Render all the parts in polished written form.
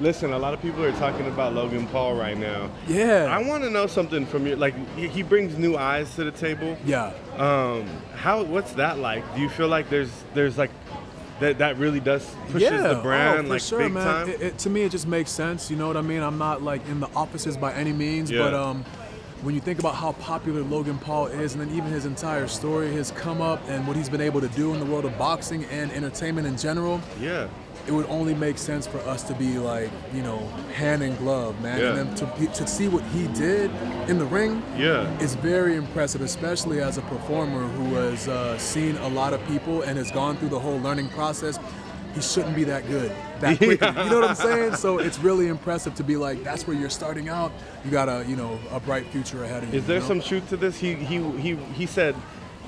Listen, a lot of people are talking about Logan Paul right now. Yeah. I want to know something from you. Like, he brings new eyes to the table. Yeah. What's that like? Do you feel like there's like that really does pushes the brand like sure, big man. time? To me, it just makes sense. You know what I mean? I'm not like in the offices by any means, but when you think about how popular Logan Paul is, and then even his entire story, his come up, and what he's been able to do in the world of boxing and entertainment in general, it would only make sense for us to be like, you know, hand in glove, man. Yeah. And then to see what he did in the ring is very impressive, especially as a performer who has seen a lot of people and has gone through the whole learning process. He shouldn't be that good that quickly. You know what I'm saying? So it's really impressive to be like, that's where you're starting out. You got a bright future ahead of you. Is there some truth to this? He said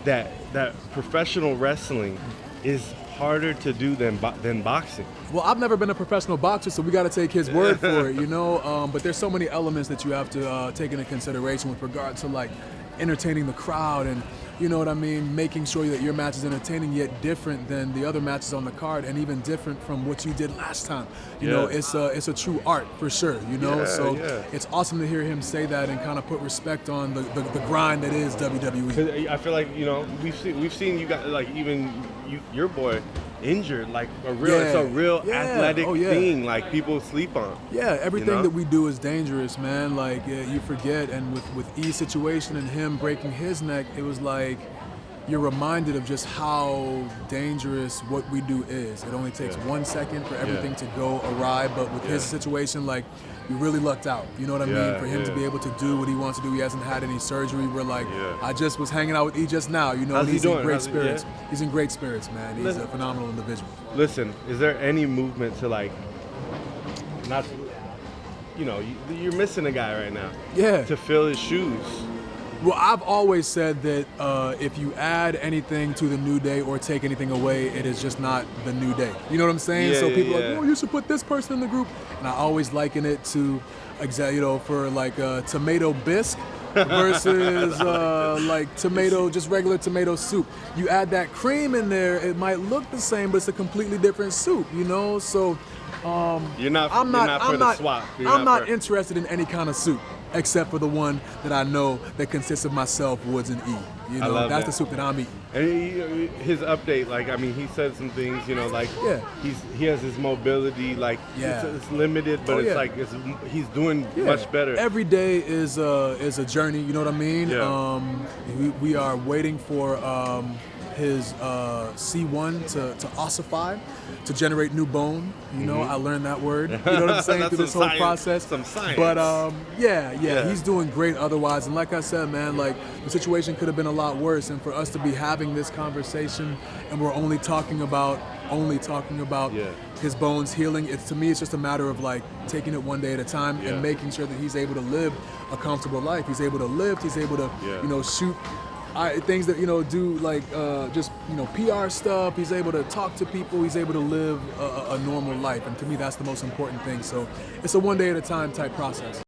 that professional wrestling is harder to do than boxing. Well, I've never been a professional boxer, so we got to take his word for it, you know. But there's so many elements that you have to take into consideration with regard to like entertaining the crowd and, you know what I mean, making sure that your match is entertaining yet different than the other matches on the card, and even different from what you did last time. You know, it's a true art for sure. You know, it's awesome to hear him say that and kind of put respect on the grind that is WWE. I feel like, you know, we've seen you got like even your boy injured, like it's a real athletic thing, like people sleep on. Yeah, everything that we do is dangerous, man. Like you forget, and with E's situation and him breaking his neck, it was like you're reminded of just how dangerous what we do is. It only takes 1 second for everything to go awry, but with his situation, like, we really lucked out. You know what I mean? For him to be able to do what he wants to do, he hasn't had any surgery. We're like, I just was hanging out with E just now, you know, How's he's he in doing? great spirits. He's in great spirits, man. He's a phenomenal individual. Listen, is there any movement to like, not, you know, you're missing a guy right now. Yeah. To fill his shoes. Well, I've always said that if you add anything to the New Day or take anything away, it is just not the New Day. You know what I'm saying? So people are like, oh, you should put this person in the group. And I always liken it to, you know, for like tomato bisque versus like just regular tomato soup. You add that cream in there, it might look the same, but it's a completely different soup, you know? So I'm not interested in any kind of soup, except for the one that I know that consists of myself, Woods, and E. You know, that's the soup that I'm eating. And his update, like, I mean, he said some things, you know, like he has his mobility, like it's limited, but it's like he's doing much better. Every day is a journey. You know what I mean? We are waiting for his C1 to ossify, to generate new bone. You know, I learned that word. You know what I'm saying? Through this whole process. Some science. But he's doing great otherwise. And like I said, man, like the situation could have been a lot worse. And for us to be having this conversation and we're only talking about his bones healing, to me it's just a matter of like taking it one day at a time and making sure that he's able to live a comfortable life. He's able to lift. He's able to you know, shoot things that, you know, do like just, you know, PR stuff. He's able to talk to people. He's able to live a normal life. And to me, that's the most important thing. So it's a one day at a time type process.